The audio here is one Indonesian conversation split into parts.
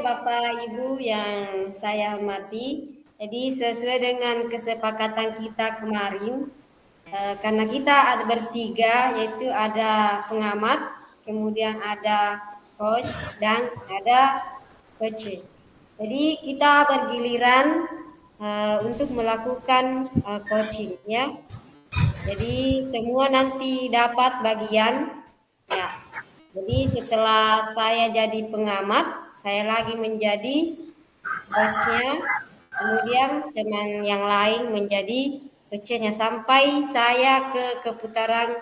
Bapak Ibu yang saya hormati. Jadi sesuai dengan kesepakatan kita kemarin, karena kita ada bertiga, yaitu ada pengamat, kemudian ada coach dan ada coach. Jadi kita bergiliran untuk melakukan coaching, ya. Jadi semua nanti dapat bagian, ya. Jadi setelah saya jadi pengamat, saya lagi menjadi coachnya, kemudian teman yang lain menjadi coachnya sampai saya ke keputaran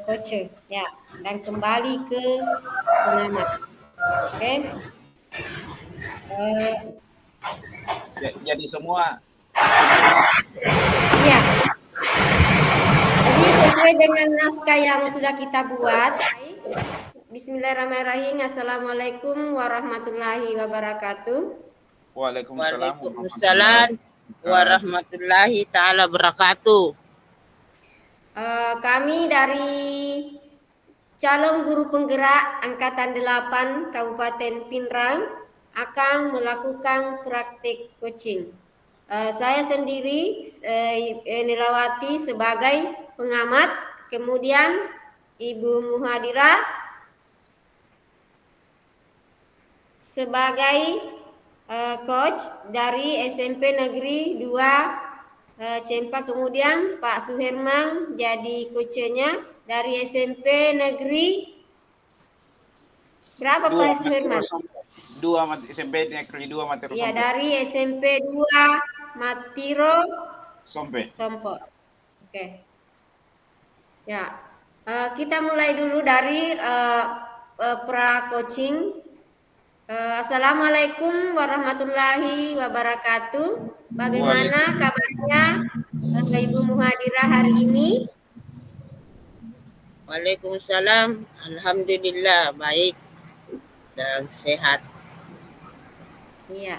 coach, ya, dan kembali ke pengamat. Oke. Eh, Jadi semua Iya. Jadi sesuai dengan naskah yang sudah kita buat. Bismillahirrahmanirrahim. Assalamualaikum warahmatullahi wabarakatuh. Waalaikumsalam Waalaikumsalam warahmatullahi ta'ala wabarakatuh. Kami dari calon guru penggerak Angkatan 8 Kabupaten Pinrang akan melakukan praktik coaching. Saya sendiri Nilawati sebagai pengamat, kemudian Ibu Muhadira sebagai coach dari SMP Negeri 2 Cempa, kemudian Pak Suherman jadi coachnya dari SMP Negeri berapa Pak Suherman? SMP Negeri 2 Matero Iya, Sompe. dari SMP 2 Matiro Sompe. Oke. Ya, kita mulai dulu dari pra coaching. Assalamualaikum warahmatullahi wabarakatuh. Bagaimana kabarnya Ibu Muhadira hari ini? Waalaikumsalam. Alhamdulillah baik dan sehat. Iya.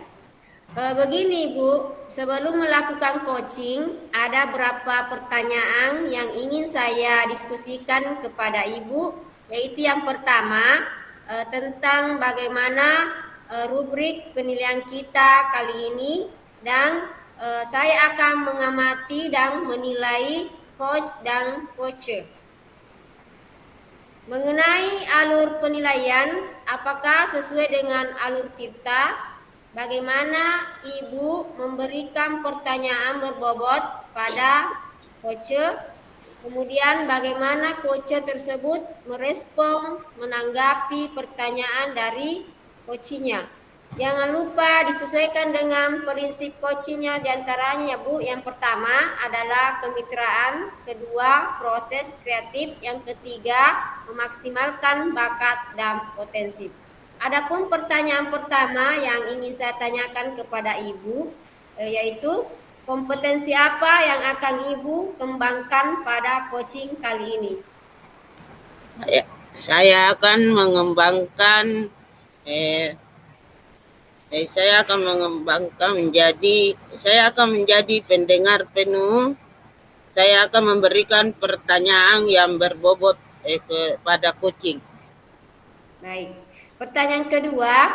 Begini Bu, sebelum melakukan coaching, ada beberapa pertanyaan yang ingin saya diskusikan kepada Ibu, yaitu yang pertama tentang bagaimana rubrik penilaian kita kali ini, dan saya akan mengamati dan menilai coach dan coacher. Mengenai alur penilaian, apakah sesuai dengan alur Tirta? Bagaimana Ibu memberikan pertanyaan berbobot pada coacher? Kemudian bagaimana coacher tersebut merespon, menanggapi pertanyaan dari coachnya. Jangan lupa disesuaikan dengan prinsip coachingnya diantaranya ya Bu. Yang pertama adalah kemitraan, kedua proses kreatif, yang ketiga memaksimalkan bakat dan potensi. Adapun pertanyaan pertama yang ingin saya tanyakan kepada Ibu yaitu kompetensi apa yang akan Ibu kembangkan pada coaching kali ini? Saya akan mengembangkan saya akan menjadi pendengar penuh. Saya akan memberikan pertanyaan yang berbobot kepada coaching. Baik. Pertanyaan kedua,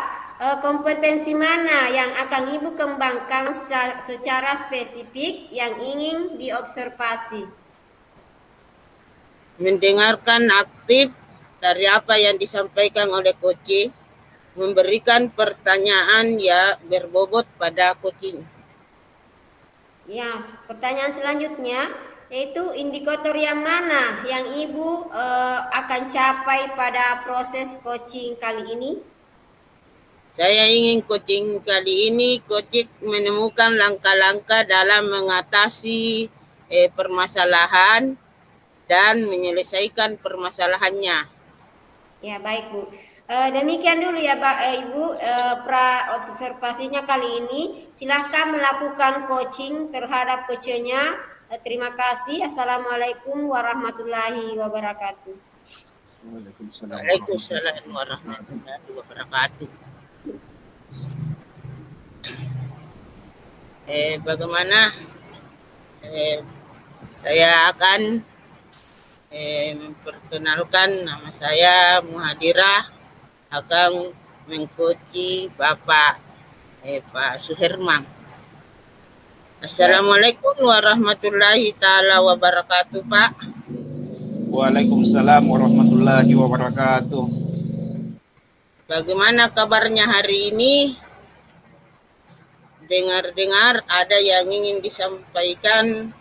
kompetensi mana yang akan Ibu kembangkan secara spesifik yang ingin diobservasi? Mendengarkan aktif dari apa yang disampaikan oleh coaching, memberikan pertanyaan yang berbobot pada coaching. Ya, pertanyaan selanjutnya yaitu indikator yang mana yang Ibu akan capai pada proses coaching kali ini? Saya ingin coaching kali ini coaching menemukan langkah-langkah dalam mengatasi permasalahan dan menyelesaikan permasalahannya. Ya, baik Bu. Demikian dulu ya Pak Ibu pra observasinya kali ini. Silahkan melakukan coaching terhadap coachnya. Terima kasih. Assalamualaikum warahmatullahi wabarakatuh. Waalaikumsalam warahmatullahi wabarakatuh. Bagaimana saya akan memperkenalkan nama saya Muhadirah, akan mengikuti Bapak Pak Suherman. Assalamualaikum warahmatullahi taala wabarakatuh, Pak. Waalaikumsalam warahmatullahi wabarakatuh. Bagaimana kabarnya hari ini? Dengar-dengar ada yang ingin disampaikan,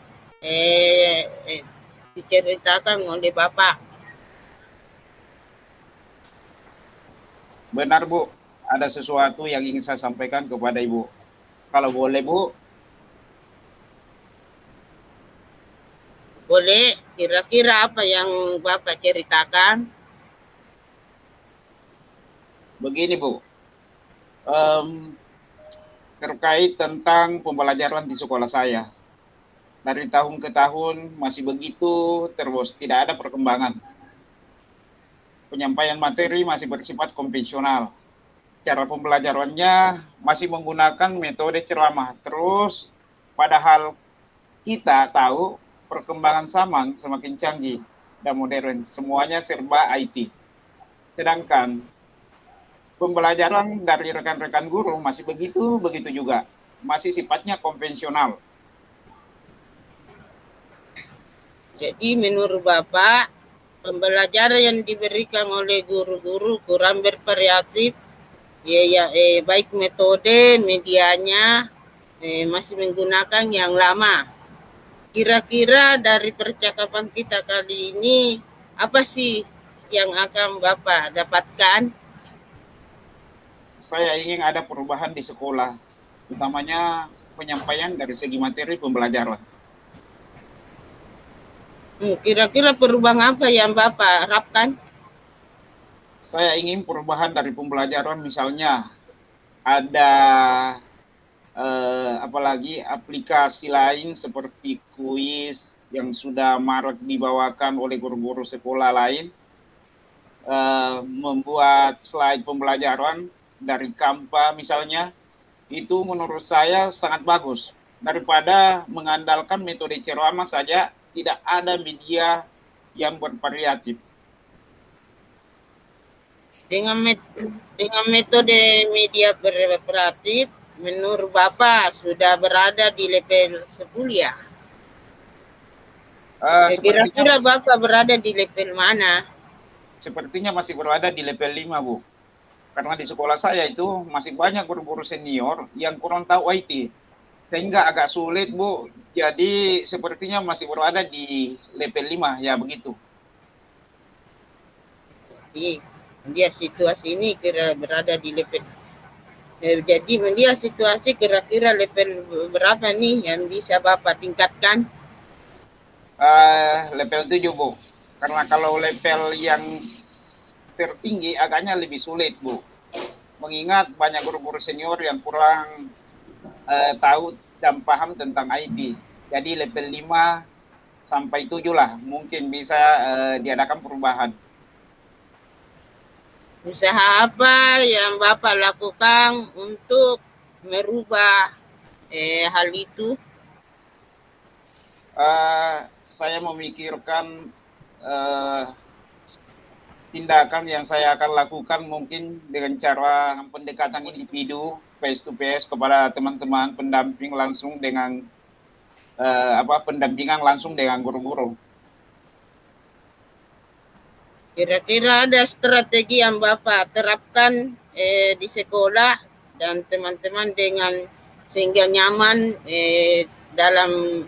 diceritakan oleh Bapak. Benar Bu, ada sesuatu yang ingin saya sampaikan kepada Ibu. Kalau boleh Bu. Boleh, kira-kira apa yang Bapak ceritakan? Begini Bu, terkait tentang pembelajaran di sekolah saya. Dari tahun ke tahun masih begitu terus, tidak ada perkembangan. Penyampaian materi masih bersifat konvensional. Cara pembelajarannya masih menggunakan metode ceramah. Terus, padahal kita tahu perkembangan zaman semakin canggih dan modern. Semuanya serba IT. Sedangkan pembelajaran dari rekan-rekan guru masih begitu juga. Masih sifatnya konvensional. Jadi menurut Bapak, pembelajaran yang diberikan oleh guru-guru kurang bervariatif, baik metode, medianya, masih menggunakan yang lama. Kira-kira dari percakapan kita kali ini, apa sih yang akan Bapak dapatkan? Saya ingin ada perubahan di sekolah, utamanya penyampaian dari segi materi pembelajaran. Kira-kira perubahan apa yang Bapak harapkan? Saya ingin perubahan dari pembelajaran, misalnya ada apalagi aplikasi lain seperti kuis yang sudah marak dibawakan oleh guru-guru sekolah lain, membuat slide pembelajaran dari Canva misalnya, itu menurut saya sangat bagus daripada mengandalkan metode ceramah saja, tidak ada media yang bervariatif. Dengan metode media bervariatif, menurut Bapak sudah berada di level 10 ya? Kira-kira Bapak berada di level mana? Sepertinya masih berada di level 5, Bu. Karena di sekolah saya itu masih banyak guru-guru senior yang kurang tahu IT. Sehingga agak sulit, Bu. Jadi sepertinya masih berada di level 5, ya begitu. Dia situasi ini kira berada di level. Jadi melihat situasi kira-kira level berapa nih yang bisa Bapak tingkatkan? Level 7, Bu. Karena kalau level yang tertinggi agaknya lebih sulit, Bu. Mengingat banyak guru-guru senior yang kurang tahu dan paham tentang IT. Jadi level 5 sampai 7 lah mungkin bisa diadakan perubahan. Usaha apa yang Bapak lakukan untuk merubah hal itu? Saya memikirkan tindakan yang saya akan lakukan mungkin dengan cara pendekatan individu face to face kepada teman-teman pendamping langsung dengan pendampingan langsung dengan guru-guru. Kira-kira ada strategi yang Bapak terapkan di sekolah dan teman-teman dengan sehingga nyaman dalam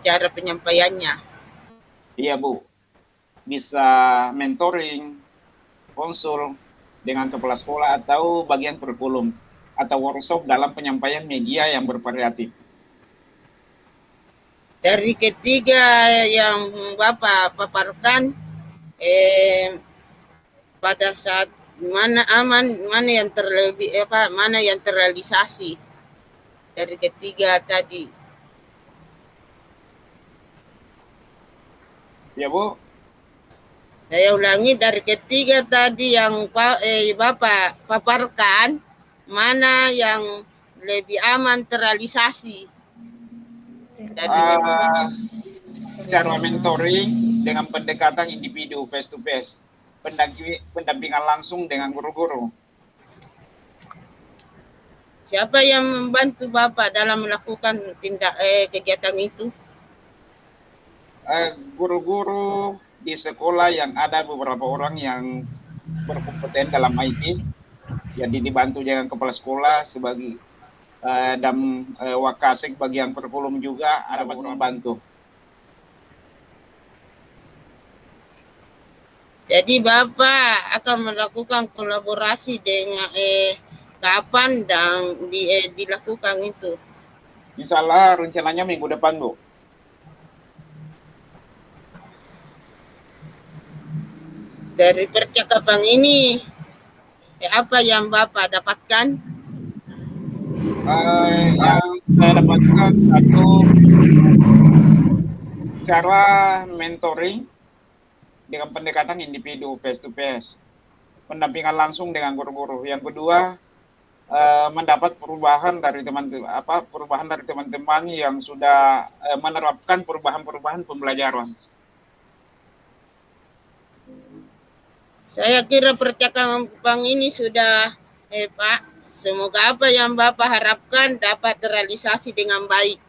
cara penyampaiannya? Iya, Bu. Bisa mentoring, konsul dengan kepala sekolah atau bagian kurikulum atau workshop dalam penyampaian media yang bervariatif. Dari ketiga yang Bapak paparkan, pada saat mana yang terlebih mana yang terrealisasi dari ketiga tadi? Ya, Bu. Saya ulangi, dari ketiga tadi yang Bapak paparkan, mana yang lebih aman terrealisasi? Cara mentoring dengan pendekatan individu face to face, pendampingan langsung dengan guru-guru. Siapa yang membantu Bapak dalam melakukan kegiatan itu? Guru-guru di sekolah yang ada beberapa orang yang berkompeten dalam IT, jadi dibantu dengan kepala sekolah sebagai dan wakasek bagian kurikulum juga ada membantu. Jadi Bapak akan melakukan kolaborasi dengan kapan dan dilakukan itu? Insya Allah rencananya minggu depan, Bu. Dari percakapan ini, apa yang Bapak dapatkan? Yang saya dapatkan satu, cara mentoring dengan pendekatan individu face to face, pendampingan langsung dengan guru-guru. Yang kedua, mendapat perubahan dari teman-teman yang sudah menerapkan perubahan pembelajaran. Saya kira percakapan ini sudah Pak. Semoga apa yang Bapak harapkan dapat terrealisasi dengan baik.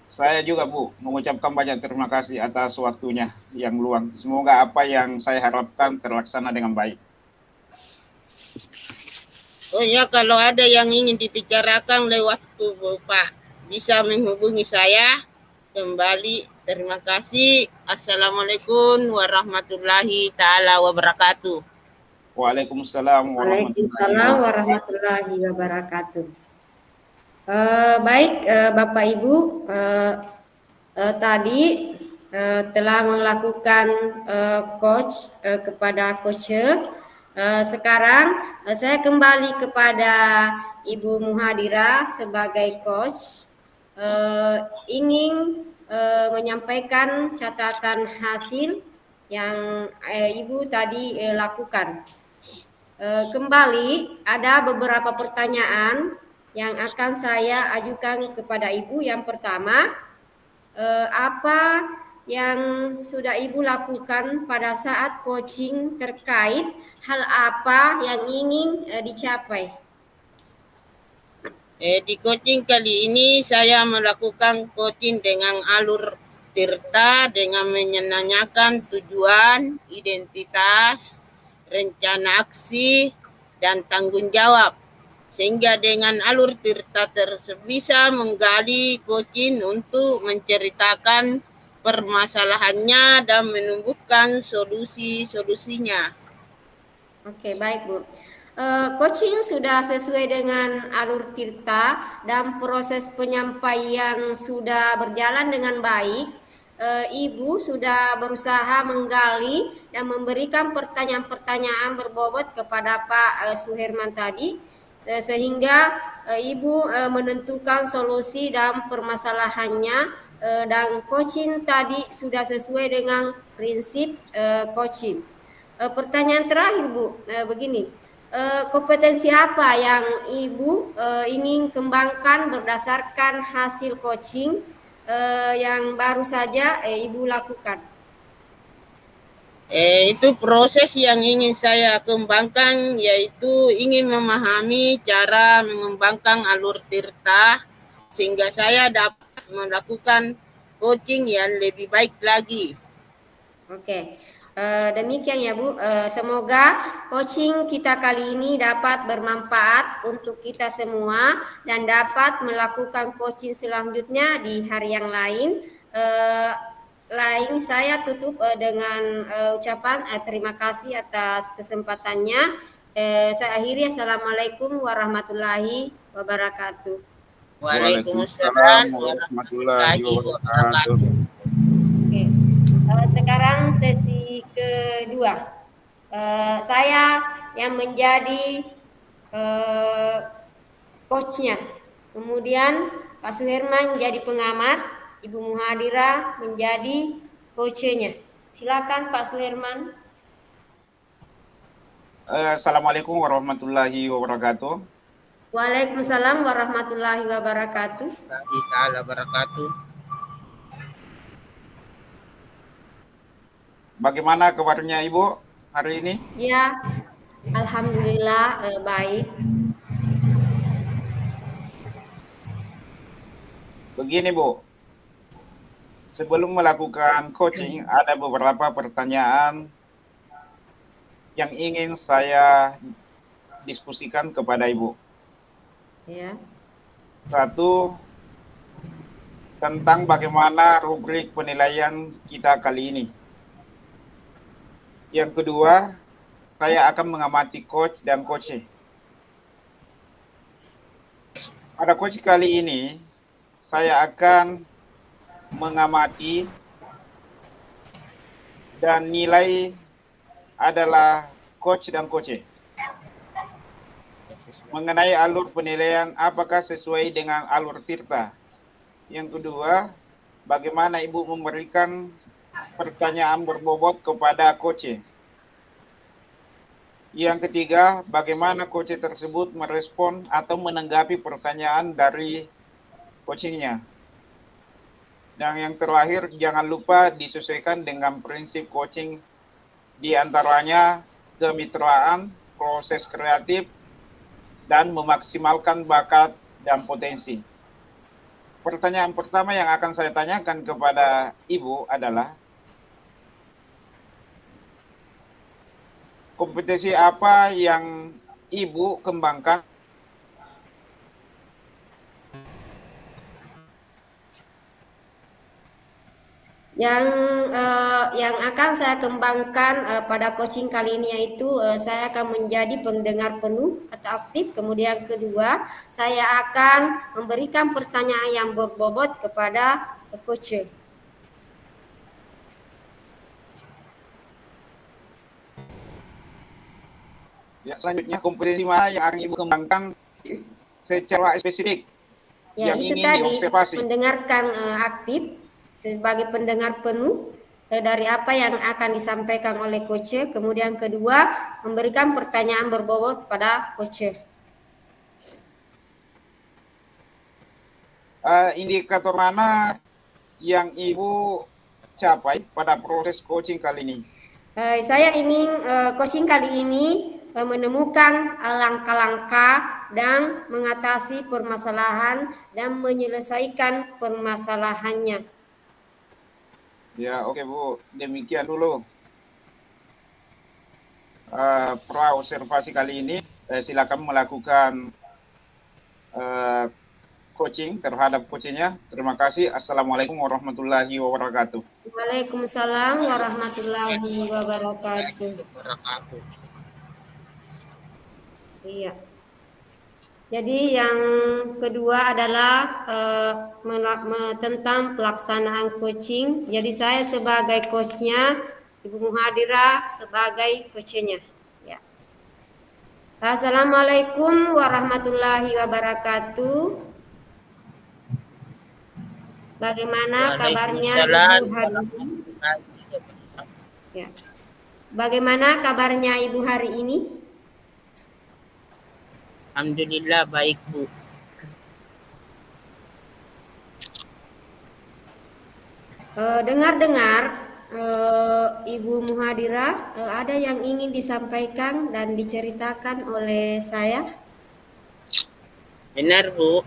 Saya juga, Bu, mengucapkan banyak terima kasih atas waktunya yang luang. Semoga apa yang saya harapkan terlaksana dengan baik. Oh ya, kalau ada yang ingin dibicarakan lewat Pak, bisa menghubungi saya kembali. Terima kasih. Assalamualaikum warahmatullahi taala wabarakatuh. Waalaikumsalam warahmatullahi wabarakatuh. Baik, Bapak Ibu, tadi telah melakukan coach kepada coacher. Sekarang saya kembali kepada Ibu Muhadira sebagai coach, ingin menyampaikan catatan hasil yang Ibu tadi lakukan. Kembali ada beberapa pertanyaan yang akan saya ajukan kepada Ibu. Yang pertama, apa yang sudah Ibu lakukan pada saat coaching terkait hal apa yang ingin dicapai? Di coaching kali ini saya melakukan coaching dengan alur Tirta dengan menanyakan tujuan, identitas, rencana aksi, dan tanggung jawab. Sehingga dengan alur Tirta tersebut bisa menggali coaching untuk menceritakan permasalahannya dan menumbuhkan solusi-solusinya. Oke, baik Bu. Coaching sudah sesuai dengan alur Tirta dan proses penyampaian sudah berjalan dengan baik. Ibu sudah berusaha menggali dan memberikan pertanyaan-pertanyaan berbobot kepada Pak Suherman tadi, sehingga Ibu menentukan solusi dan permasalahannya, dan coaching tadi sudah sesuai dengan prinsip coaching. Pertanyaan terakhir Bu, begini, kompetensi apa yang Ibu ingin kembangkan berdasarkan hasil coaching yang baru saja Ibu lakukan? Itu proses yang ingin saya kembangkan, yaitu ingin memahami cara mengembangkan alur Tirta sehingga saya dapat melakukan coaching yang lebih baik lagi. Oke. Demikian ya Bu, semoga coaching kita kali ini dapat bermanfaat untuk kita semua dan dapat melakukan coaching selanjutnya di hari yang lain. Saya tutup dengan ucapan terima kasih atas kesempatannya. Saya akhiri, Assalamualaikum warahmatullahi wabarakatuh. Waalaikumsalam warahmatullahi wabarakatuh. Oke. Sekarang sesi kedua, saya yang menjadi coachnya, kemudian Pak Suherman menjadi pengamat, Ibu Muhadira menjadi coachnya. Silakan Pak Suherman. Assalamualaikum warahmatullahi wabarakatuh. Waalaikumsalam warahmatullahi wabarakatuh. Bagaimana kabarnya Ibu hari ini? Ya, alhamdulillah baik. Begini Bu, sebelum melakukan coaching ada beberapa pertanyaan yang ingin saya diskusikan kepada Ibu. Ya. Satu, tentang bagaimana rubrik penilaian kita kali ini. Yang kedua, saya akan mengamati coach dan coach. Pada coach kali ini, saya akan mengamati dan nilai adalah coach dan coach. Mengenai alur penilaian, apakah sesuai dengan alur Tirta? Yang kedua, bagaimana Ibu memberikan pertanyaan berbobot kepada coach? Yang ketiga, bagaimana coach tersebut merespon atau menanggapi pertanyaan dari coachingnya? Dan yang terakhir, jangan lupa disesuaikan dengan prinsip coaching, di antaranya kemitraan, proses kreatif, dan memaksimalkan bakat dan potensi. Pertanyaan pertama yang akan saya tanyakan kepada Ibu adalah, kompetensi apa yang Ibu kembangkan Yang akan saya kembangkan pada coaching kali ini yaitu saya akan menjadi pendengar penuh atau aktif. Kemudian kedua, saya akan memberikan pertanyaan yang berbobot kepada coach. ya, selanjutnya kompetensi mana yang akan Ibu kembangkan secara spesifik Ya, yang itu ingin tadi diobservasi? mendengarkan aktif sebagai pendengar penuh dari apa yang akan disampaikan oleh coach. Kemudian kedua, memberikan pertanyaan berbobot pada coach. Indikator mana yang Ibu capai pada proses coaching kali ini? Saya ingin coaching kali ini menemukan langkah-langkah dan mengatasi permasalahan dan menyelesaikan permasalahannya. Ya, oke Bu, demikian dulu pra observasi kali ini. Silakan melakukan coaching terhadap coachingnya. Terima kasih. Assalamualaikum warahmatullahi wabarakatuh. Waalaikumsalam warahmatullahi wabarakatuh. Iya. Jadi yang kedua adalah tentang pelaksanaan coaching. Jadi saya sebagai coachnya, Ibu Muhadira sebagai coachnya. Ya. Assalamualaikum warahmatullahi wabarakatuh. Bagaimana kabarnya Ibu hari ini? Ya. Bagaimana kabarnya Ibu hari ini? Alhamdulillah baik Bu. Dengar-dengar Ibu Muhadira ada yang ingin disampaikan dan diceritakan oleh saya? Benar Bu,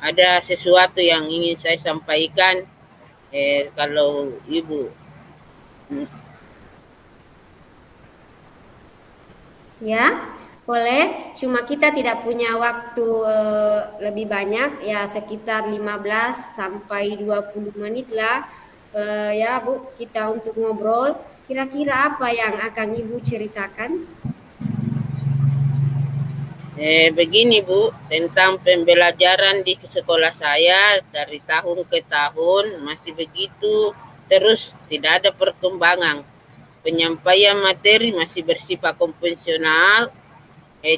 ada sesuatu yang ingin saya sampaikan. Kalau Ibu Ya, boleh. Cuma kita tidak punya waktu lebih banyak, ya sekitar 15 sampai 20 menit lah. Ya Bu, kita untuk ngobrol. Kira-kira apa yang akan Ibu ceritakan? Begini Bu, tentang pembelajaran di sekolah saya dari tahun ke tahun masih begitu terus, tidak ada perkembangan. Penyampaian materi masih bersifat konvensional,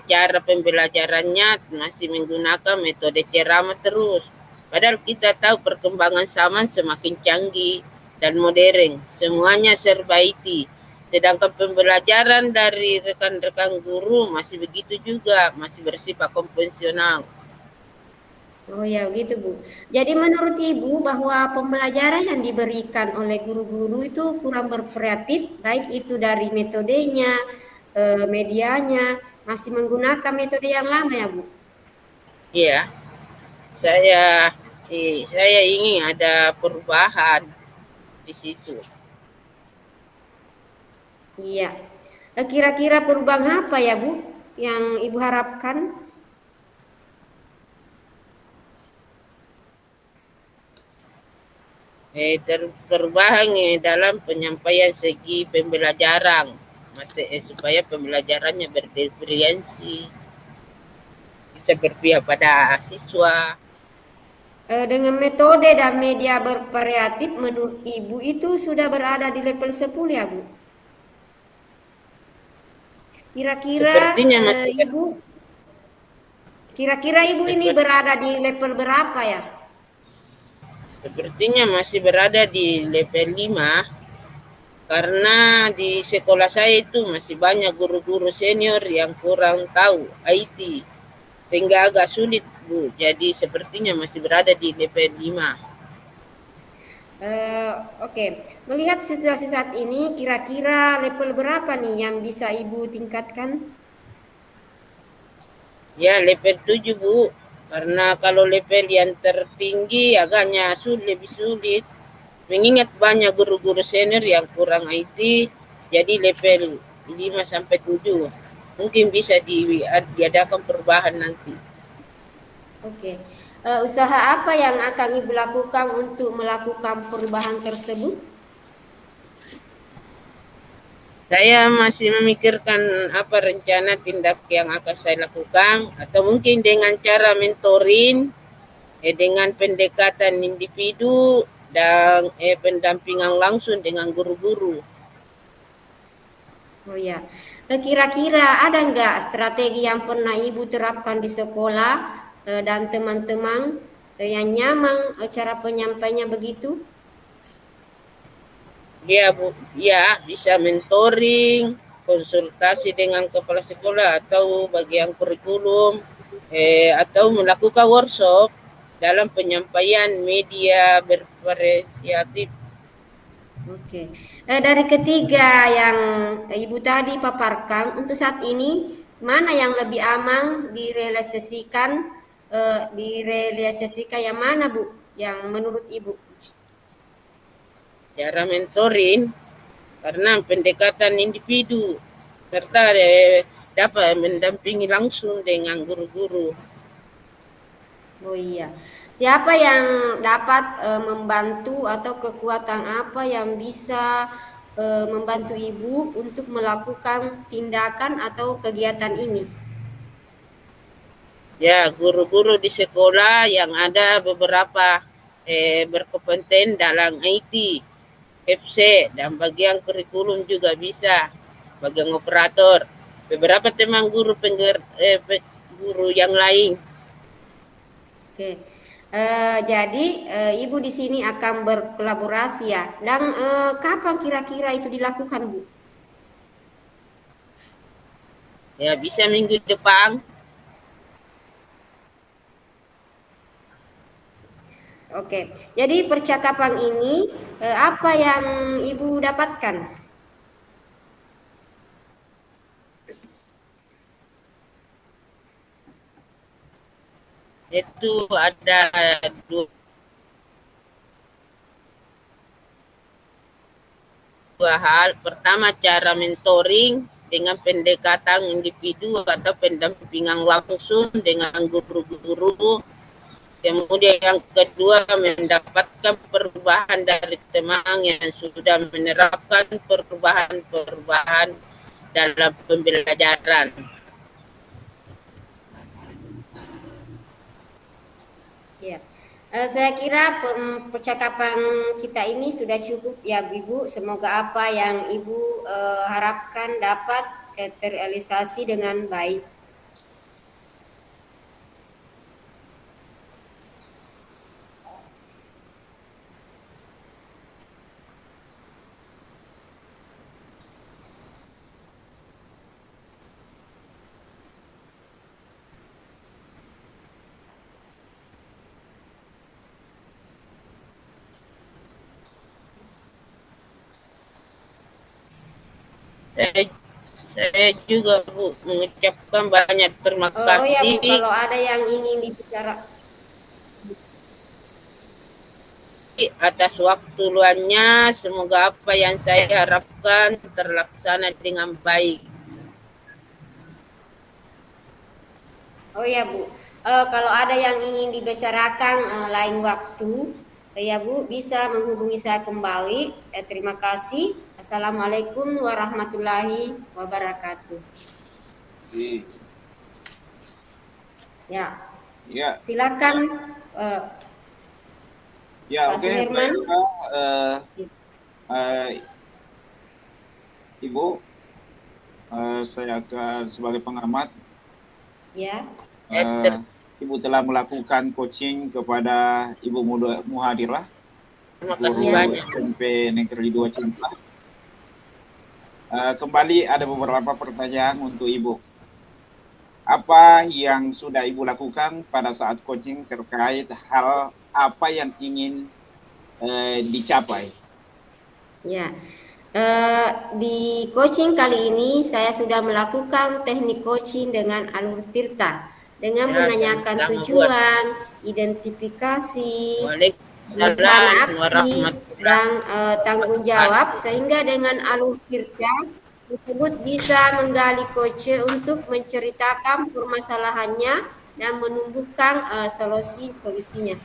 cara pembelajarannya masih menggunakan metode ceramah terus. Padahal kita tahu perkembangan zaman semakin canggih dan modern, semuanya serba IT. Sedangkan pembelajaran dari rekan-rekan guru masih begitu juga, masih bersifat konvensional. Oh ya, gitu Bu. Jadi menurut Ibu bahwa pembelajaran yang diberikan oleh guru-guru itu kurang berkreatif, baik itu dari metodenya, medianya, masih menggunakan metode yang lama ya Bu? Iya, saya Saya ingin ada perubahan di situ. Iya. Kira-kira perubahan apa ya Bu yang Ibu harapkan? Perubahan dalam penyampaian segi pembelajaran supaya pembelajarannya bervariasi, bisa berpihak pada siswa. Dengan metode dan media bervariatif menurut Ibu itu sudah berada di level 10 ya Bu? Kira-kira Sepertinya masih Ibu ini berada di level berapa ya? sepertinya masih berada di level 5 karena di sekolah saya itu masih banyak guru-guru senior yang kurang tahu IT sehingga agak sulit Bu. Jadi sepertinya masih berada di level 5. Oke, melihat situasi saat ini, kira-kira level berapa nih yang bisa Ibu tingkatkan? Ya level 7 Bu. Karena kalau level yang tertinggi agaknya lebih sulit. Mengingat banyak guru-guru senior yang kurang IT, jadi level 5 sampai 7 mungkin bisa diadakan perubahan nanti. Oke, usaha apa yang akan Ibu lakukan untuk melakukan perubahan tersebut? Saya masih memikirkan apa rencana tindak yang akan saya lakukan, atau mungkin dengan cara mentoring, dengan pendekatan individu dan pendampingan langsung dengan guru-guru. Oh ya, kira-kira ada nggak strategi yang pernah Ibu terapkan di sekolah dan teman-teman yang nyaman cara penyampainya begitu? Ya Bu, ya bisa mentoring, konsultasi dengan kepala sekolah atau bagian kurikulum, atau melakukan workshop dalam penyampaian media bervariatif. Oke, dari ketiga yang Ibu tadi paparkan, untuk saat ini mana yang lebih aman direalisasikan yang mana Bu? Yang menurut Ibu? Cara mentoring karena pendekatan individu serta dapat mendampingi langsung dengan guru-guru. Oh iya, siapa yang dapat membantu atau kekuatan apa yang bisa membantu Ibu untuk melakukan tindakan atau kegiatan ini? Ya, guru-guru di sekolah yang ada beberapa berkompeten dalam IT, FC, dan bagian kurikulum juga bisa, bagian operator. Beberapa teman guru guru yang lain. Oke, jadi Ibu di sini akan berkolaborasi ya. Dan kapan kira-kira itu dilakukan, Bu? Ya, bisa minggu depan. Oke, jadi percakapan ini apa yang Ibu dapatkan? Itu ada dua hal. Pertama, cara mentoring dengan pendekatan individu atau pendampingan langsung dengan guru-guru. Kemudian yang kedua, mendapatkan perubahan dari teman yang sudah menerapkan perubahan-perubahan dalam pembelajaran. Ya, saya kira percakapan kita ini sudah cukup ya Ibu. Semoga apa yang Ibu harapkan dapat terrealisasi dengan baik. Saya juga Bu mengucapkan banyak terima Oh ya kasih. Bu, kalau ada yang ingin dibicara. atas waktu luangnya. Semoga apa yang saya harapkan terlaksana dengan baik. Oh ya Bu, kalau ada yang ingin dibicarakan lain waktu, ya Bu bisa menghubungi saya kembali. Terima kasih. Assalamualaikum warahmatullahi wabarakatuh. Ya, Ya, silakan ya Pak oke, Suherman. baiklah, Ibu, saya sebagai pengamat, Ya, Ibu telah melakukan coaching kepada Ibu Muhadirah, Terima kasih guru banyak. SMP Negeri 2 Cinta. Kembali ada beberapa pertanyaan untuk Ibu. Apa yang sudah Ibu lakukan pada saat coaching terkait hal apa yang ingin dicapai? ya. Di coaching kali ini saya sudah melakukan teknik coaching dengan alur tirta dengan Ya, menanyakan sama-sama, tujuan, identifikasi, rencana Waalaikumsalam aksi, warahmatullahi dan tanggung jawab wabarakatuh. sehingga dengan alur tirta tersebut bisa menggali coach untuk menceritakan permasalahannya dan menumbuhkan solusinya.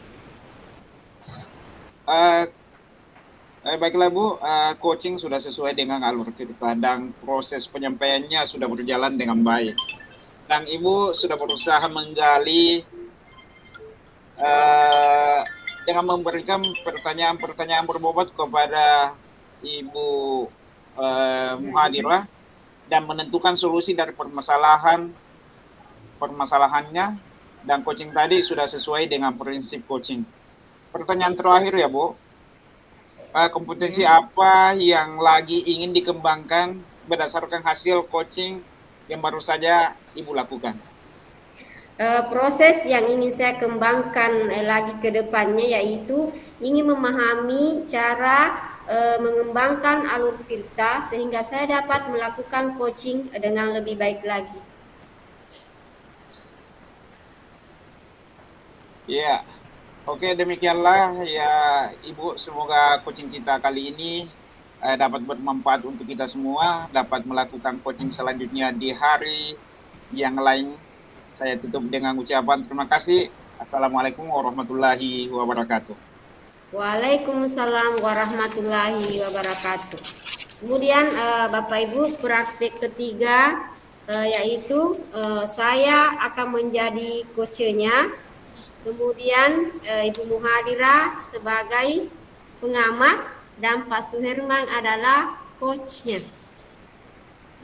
Baiklah Bu, coaching sudah sesuai dengan alur kita dan proses penyampaiannya sudah berjalan dengan baik. Dan Ibu sudah berusaha menggali dengan memberikan pertanyaan-pertanyaan berbobot kepada Ibu Muhadirah dan menentukan solusi dari permasalahannya, dan coaching tadi sudah sesuai dengan prinsip coaching. Pertanyaan terakhir ya Bu, kompetensi apa yang lagi ingin dikembangkan berdasarkan hasil coaching yang baru saja Ibu lakukan? Proses yang ingin saya kembangkan lagi ke depannya yaitu ingin memahami cara mengembangkan alur tirta sehingga saya dapat melakukan coaching dengan lebih baik lagi. Ya, oke, demikianlah ya Ibu, semoga coaching kita kali ini dapat bermanfaat untuk kita semua, dapat melakukan coaching selanjutnya di hari yang lain. Saya tutup dengan ucapan terima kasih. Assalamualaikum warahmatullahi wabarakatuh. Waalaikumsalam warahmatullahi wabarakatuh. Kemudian Bapak Ibu, praktik ketiga yaitu saya akan menjadi coachnya. Kemudian Ibu Muhadirah sebagai pengamat dan Pak Suherman adalah coachnya.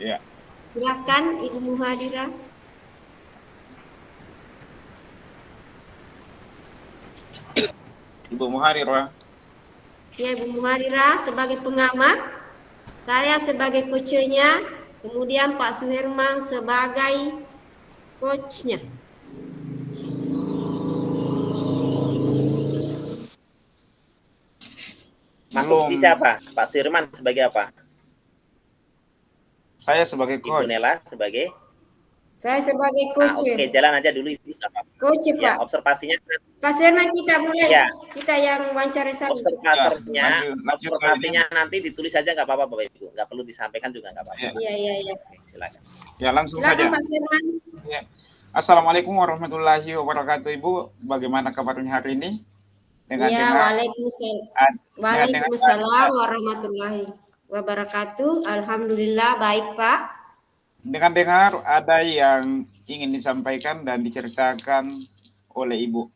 Ya. Silakan Ibu Muhadirah. Ibu Muhadirah. Ya, Ibu Muhadirah sebagai pengamat, saya sebagai coachnya, kemudian Pak Suherman sebagai coachnya. Masuk di siapa? Pak Suherman sebagai apa? Saya sebagai coach. Ibu Nela sebagai? Saya sebagai coach. Oke, jalan aja dulu Ibu. Coach Ya, Pak. observasinya. Pak Suherman kita mulai. Ya. Kita yang wawancara saya. Observasinya nanti ditulis saja nggak apa-apa Bapak Ibu. Nggak perlu disampaikan juga nggak apa-apa. Iya. Silakan. Ya, langsung Silakan saja. Pak Suherman. Ya. Assalamualaikum warahmatullahi wabarakatuh Ibu. Bagaimana kabarnya hari ini? Waalaikumsalam warahmatullahi wabarakatuh. Alhamdulillah baik Pak. Dengan dengar ada yang ingin disampaikan dan diceritakan oleh Ibu.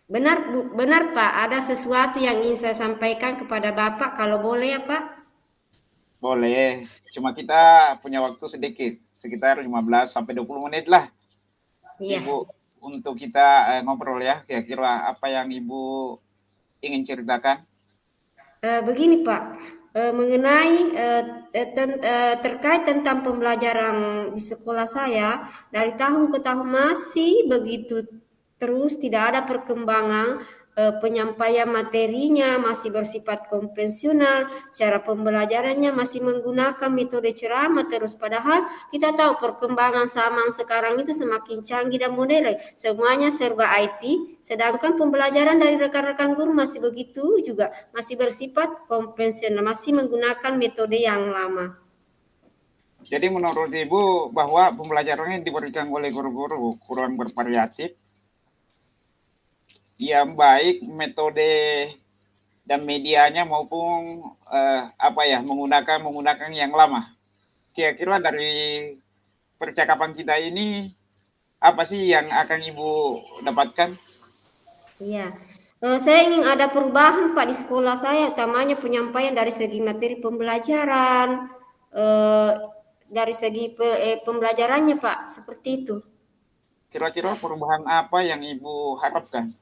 Benar Pak, ada sesuatu yang ingin saya sampaikan kepada Bapak kalau boleh ya Pak? Boleh, cuma kita punya waktu sedikit, sekitar 15 sampai 20 menit lah. Iya. Ibu, untuk kita ngobrol ya, kira-kira apa yang Ibu ingin ceritakan? Begini Pak, mengenai terkait tentang pembelajaran di sekolah saya, dari tahun ke tahun masih begitu terus tidak ada perkembangan penyampaian materinya masih bersifat konvensional, cara pembelajarannya masih menggunakan metode ceramah terus. Padahal kita tahu perkembangan zaman sekarang itu semakin canggih dan modern, semuanya serba IT, sedangkan pembelajaran dari rekan-rekan guru masih begitu juga, masih bersifat konvensional, masih menggunakan metode yang lama. Jadi menurut Ibu bahwa pembelajarannya diberikan oleh guru-guru kurang bervariatif, yang baik metode dan medianya maupun menggunakan yang lama. Kira-kira dari percakapan kita ini apa sih yang akan Ibu dapatkan? Iya, saya ingin ada perubahan Pak di sekolah saya, utamanya penyampaian dari segi materi pembelajaran, dari segi pembelajarannya Pak, seperti itu. Kira-kira perubahan apa yang Ibu harapkan?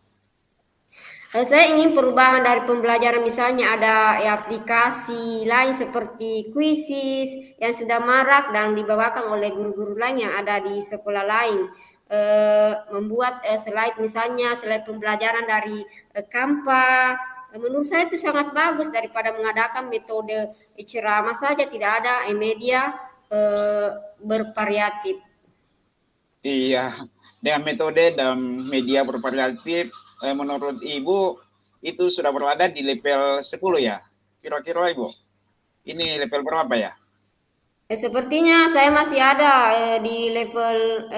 Saya ingin perubahan dari pembelajaran, misalnya ada aplikasi lain seperti Quizzes yang sudah marak dan dibawakan oleh guru-guru lain yang ada di sekolah lain. Membuat slide, misalnya slide pembelajaran dari Canva. Menurut saya itu sangat bagus daripada mengadakan metode ceramah saja, tidak ada media bervariatif. Iya, dengan metode dan media bervariatif, menurut Ibu itu sudah berada di level 10 ya? Kira-kira Ibu, ini level berapa ya? Sepertinya saya masih ada di level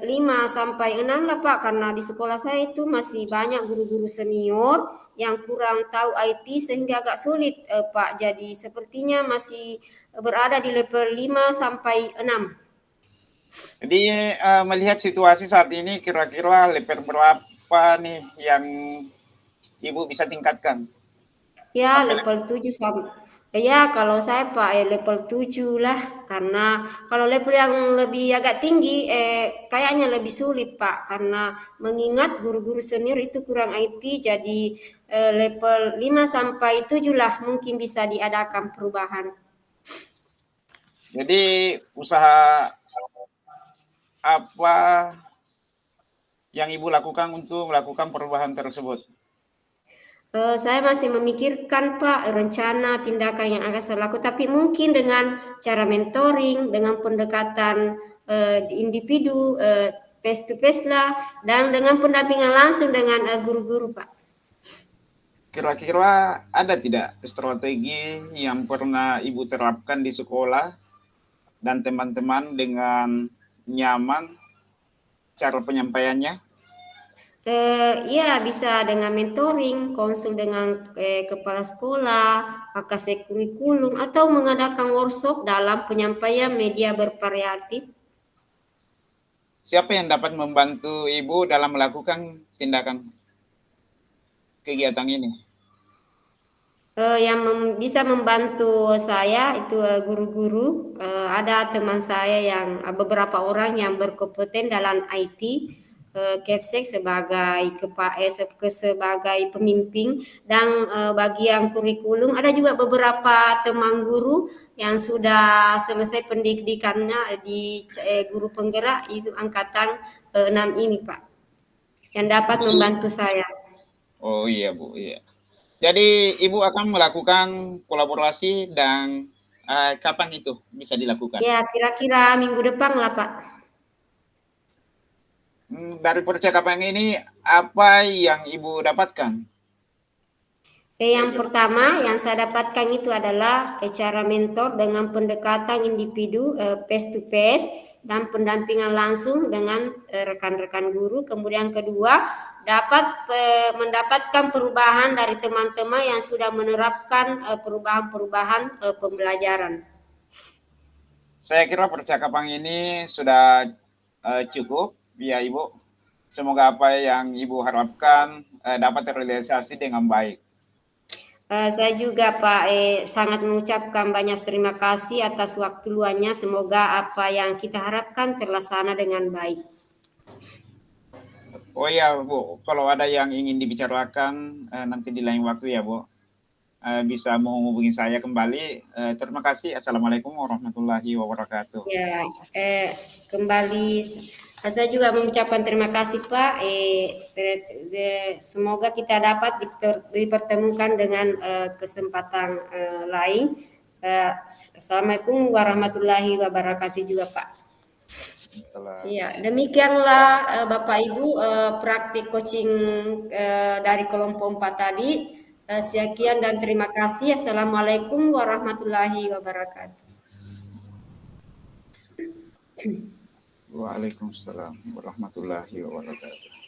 5 sampai 6 lah Pak, karena di sekolah saya itu masih banyak guru-guru senior yang kurang tahu IT sehingga agak sulit Pak. Jadi sepertinya masih berada di level 5 sampai 6. Jadi melihat situasi saat ini kira-kira level berapa nih yang Ibu bisa tingkatkan? Ya, Sampai level 7 sampai ya, kalau saya Pak level 7 lah, karena kalau level yang lebih agak tinggi kayaknya lebih sulit Pak, karena mengingat guru-guru senior itu kurang IT, jadi level 5 sampai 7 lah mungkin bisa diadakan perubahan. Jadi usaha apa yang Ibu lakukan untuk melakukan perubahan tersebut? Saya masih memikirkan Pak rencana tindakan yang akan saya lakukan, tapi mungkin dengan cara mentoring, dengan pendekatan individu, face to face lah, dan dengan pendampingan langsung dengan guru-guru Pak. Kira-kira ada tidak strategi yang pernah Ibu terapkan di sekolah dan teman-teman dengan nyaman cara penyampaiannya? Ya, bisa dengan mentoring, konsul dengan kepala sekolah, pakai kurikulum, atau mengadakan workshop dalam penyampaian media bervariatif. Siapa yang dapat membantu Ibu dalam melakukan tindakan kegiatan ini? Yang bisa membantu saya itu guru-guru. Ada teman saya yang beberapa orang yang berkompeten dalam IT, Kepsek sebagai sebagai pemimpin, dan bagian kurikulum ada juga beberapa teman guru yang sudah selesai pendidikannya di guru penggerak itu angkatan 6 ini Pak, yang dapat membantu saya. Oh iya Bu, iya. Jadi Ibu akan melakukan kolaborasi dan kapan itu bisa dilakukan? Ya, kira-kira minggu depan lah Pak. Dari percakapan ini apa yang Ibu dapatkan? Yang pertama yang saya dapatkan itu adalah cara mentor dengan pendekatan individu face to face dan pendampingan langsung dengan rekan-rekan guru. Kemudian kedua, dapat mendapatkan perubahan dari teman-teman yang sudah menerapkan perubahan-perubahan pembelajaran. Saya kira percakapan ini sudah cukup ya Ibu. Semoga apa yang Ibu harapkan dapat terrealisasi dengan baik. Saya juga Pak sangat mengucapkan banyak terima kasih atas waktu luangnya. Semoga apa yang kita harapkan terlaksana dengan baik. Oh iya Bu, kalau ada yang ingin dibicarakan nanti di lain waktu ya Bu, bisa menghubungi saya kembali. Terima kasih. Assalamualaikum warahmatullahi wabarakatuh. Ya, kembali Saya juga mengucapkan terima kasih Pak. Semoga kita dapat dipertemukan dengan kesempatan lain. Assalamualaikum warahmatullahi wabarakatuh juga Pak. Iya, demikianlah Bapak Ibu praktik coaching dari kelompok 4 tadi. Sekian dan terima kasih. Assalamualaikum warahmatullahi wabarakatuh. Waalaikumsalam warahmatullahi wabarakatuh.